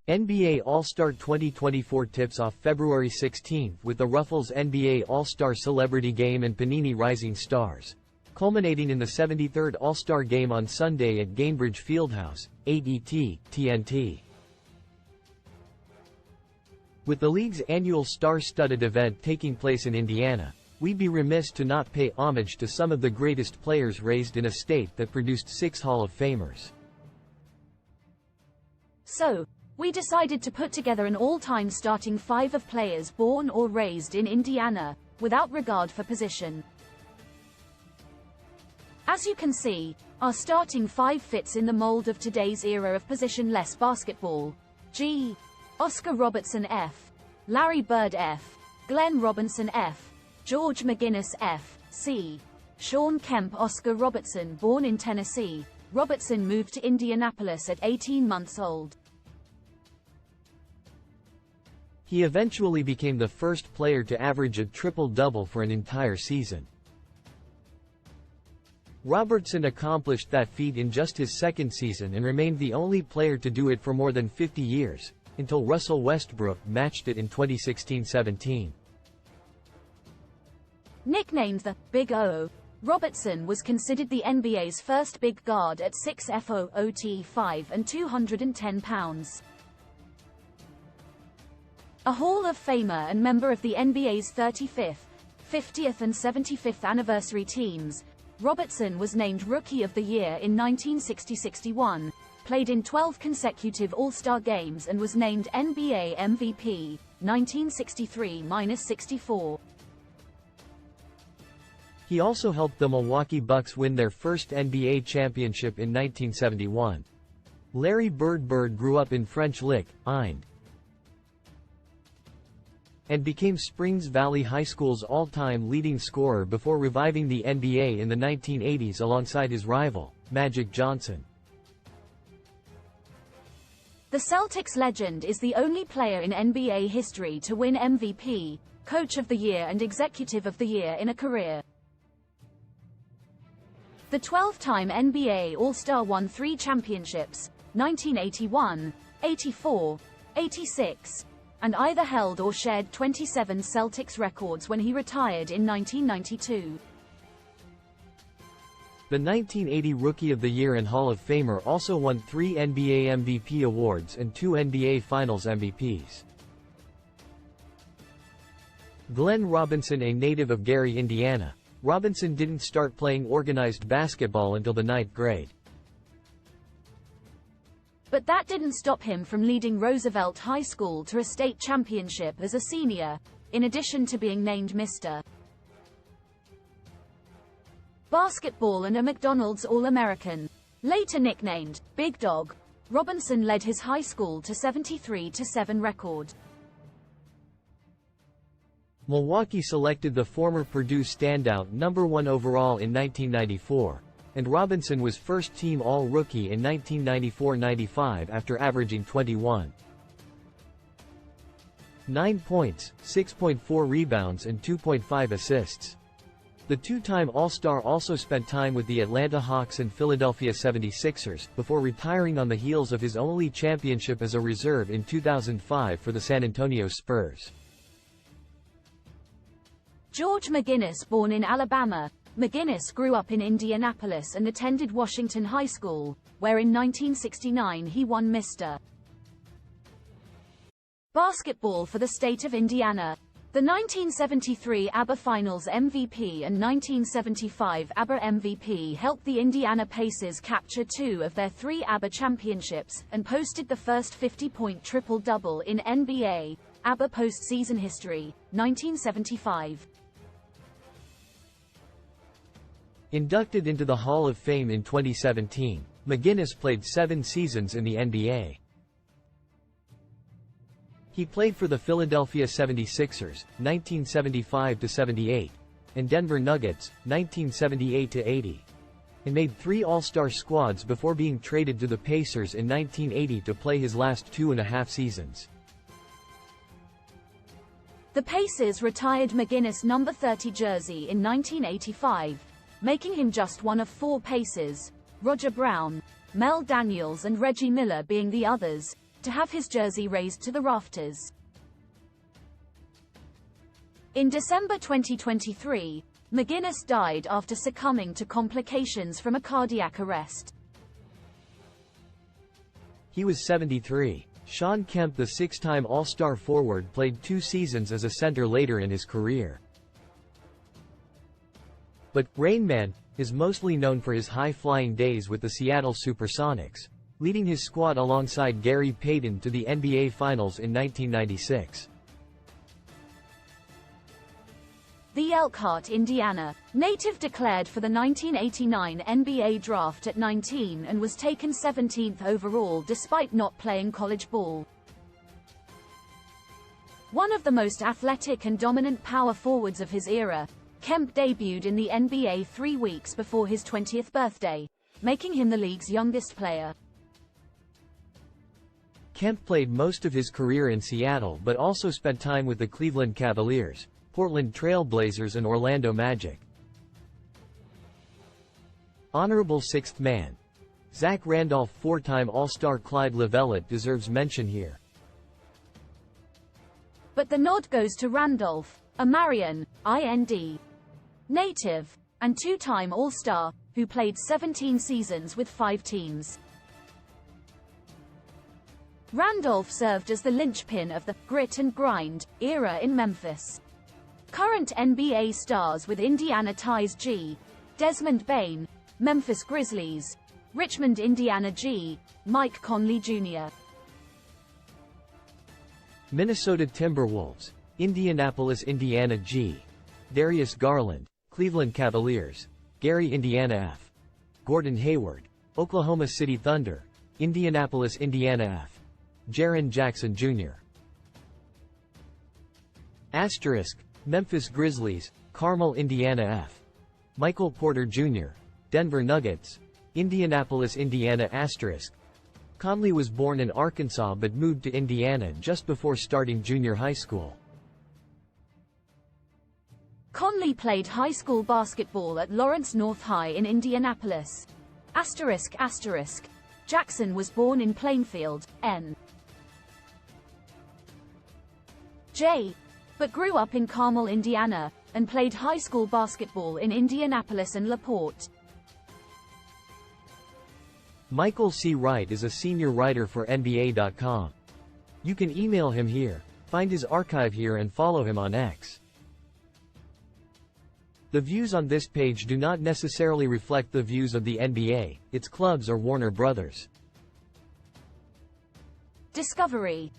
NBA All-Star 2024 tips off February 16 with the Ruffles NBA All-Star Celebrity Game and Panini Rising Stars, culminating in the 73rd All-Star Game on Sunday at Gainbridge Fieldhouse, 8 TNT. With the league's annual star-studded event taking place in Indiana, we'd be remiss to not pay homage to some of the greatest players raised in a state that produced 6 Hall of Famers. So, we decided to put together an all-time starting 5 of players born or raised in Indiana, without regard for position. As you can see, our starting 5 fits in the mold of today's era of position-less basketball. G. Oscar Robertson F. Larry Bird F. Glenn Robinson F. George McGinnis F. C. Sean Kemp Oscar Robertson, born in Tennessee, Robertson moved to Indianapolis at 18 months old. He eventually became the first player to average a triple-double for an entire season. Robertson accomplished that feat in just his second season and remained the only player to do it for more than 50 years, until Russell Westbrook matched it in 2016-17. Nicknamed the Big O, Robertson was considered the NBA's first big guard at 6'5" 5 and 210 pounds. A Hall of Famer and member of the NBA's 35th, 50th and 75th anniversary teams, Robertson was named Rookie of the Year in 1960-61, played in 12 consecutive All-Star games and was named NBA MVP, 1963-64. He also helped the Milwaukee Bucks win their first NBA championship in 1971. Larry Bird grew up in French Lick, Inde, and became Springs Valley High School's all-time leading scorer before reviving the NBA in the 1980s alongside his rival, Magic Johnson. The Celtics legend is the only player in NBA history to win MVP, Coach of the Year and Executive of the Year in a career. The 12-time NBA All-Star won 3 championships, 1981, 84, 86, and either held or shared 27 Celtics records when he retired in 1992. The 1980 Rookie of the Year and Hall of Famer also won 3 NBA MVP awards and 2 NBA Finals MVPs. Glenn Robinson, a native of Gary, Indiana, Robinson didn't start playing organized basketball until the 9th grade. But that didn't stop him from leading Roosevelt High School to a state championship as a senior, in addition to being named Mr. Basketball and a McDonald's All-American. Later nicknamed Big Dog, Robinson led his high school to 73-7 record. Milwaukee selected the former Purdue standout number 1 overall in 1994. And Robinson was first-team All-Rookie in 1994-95 after averaging 21.9 points, 6.4 rebounds and 2.5 assists. The 2-time All-Star also spent time with the Atlanta Hawks and Philadelphia 76ers, before retiring on the heels of his only championship as a reserve in 2005 for the San Antonio Spurs. George McGinnis, born in Alabama, McGinnis grew up in Indianapolis and attended Washington High School, where in 1969 he won Mr. Basketball for the state of Indiana, the 1973 ABA Finals MVP and 1975 ABA MVP helped the Indiana Pacers capture 2 of their 3 ABA championships, and posted the first 50-point triple-double in NBA ABA postseason history, 1975. Inducted into the Hall of Fame in 2017, McGinnis played 7 seasons in the NBA. He played for the Philadelphia 76ers, 1975-78, and Denver Nuggets, 1978-80, and made 3 All-Star squads before being traded to the Pacers in 1980 to play his last 2.5 seasons. The Pacers retired McGinnis' number 30 jersey in 1985, making him just one of 4 Pacers, Roger Brown, Mel Daniels and Reggie Miller being the others, to have his jersey raised to the rafters. In December 2023, McGuinness died after succumbing to complications from a cardiac arrest. He was 73. Shawn Kemp, the six-time All-Star forward, played 2 seasons as a center later in his career. But Rain Man is mostly known for his high-flying days with the Seattle Supersonics, leading his squad alongside Gary Payton to the NBA Finals in 1996. The Elkhart, Indiana native declared for the 1989 NBA draft at 19 and was taken 17th overall despite not playing college ball. One of the most athletic and dominant power forwards of his era, Kemp debuted in the NBA 3 weeks before his 20th birthday, making him the league's youngest player. Kemp played most of his career in Seattle but also spent time with the Cleveland Cavaliers, Portland Trail Blazers and Orlando Magic. Honorable Sixth Man. Zach Randolph. 4-time All-Star Clyde Lovellette deserves mention here. But the nod goes to Randolph, a Marion, IND native, and 2-time All-Star, who played 17 seasons with 5 teams. Randolph served as the linchpin of the grit and grind era in Memphis. Current NBA stars with Indiana ties: G. Desmond Bane, Memphis Grizzlies; Richmond, Indiana; G. Mike Conley Jr. Minnesota Timberwolves, Indianapolis, Indiana; G. Darius Garland, Cleveland Cavaliers; Gary, Indiana; F. Gordon Hayward, Oklahoma City Thunder; Indianapolis, Indiana; F. Jaren Jackson Jr. Asterisk. Memphis Grizzlies, Carmel, Indiana; F. Michael Porter Jr., Denver Nuggets; Indianapolis, Indiana. Asterisk. Conley was born in Arkansas but moved to Indiana just before starting junior high school. Conley played high school basketball at Lawrence North High in Indianapolis. Asterisk. Jackson was born in Plainfield, N. J. but grew up in Carmel, Indiana, and played high school basketball in Indianapolis and LaPorte. Michael C. Wright is a senior writer for NBA.com. You can email him here, find his archive here and follow him on X. The views on this page do not necessarily reflect the views of the NBA, its clubs or Warner Brothers. Discovery.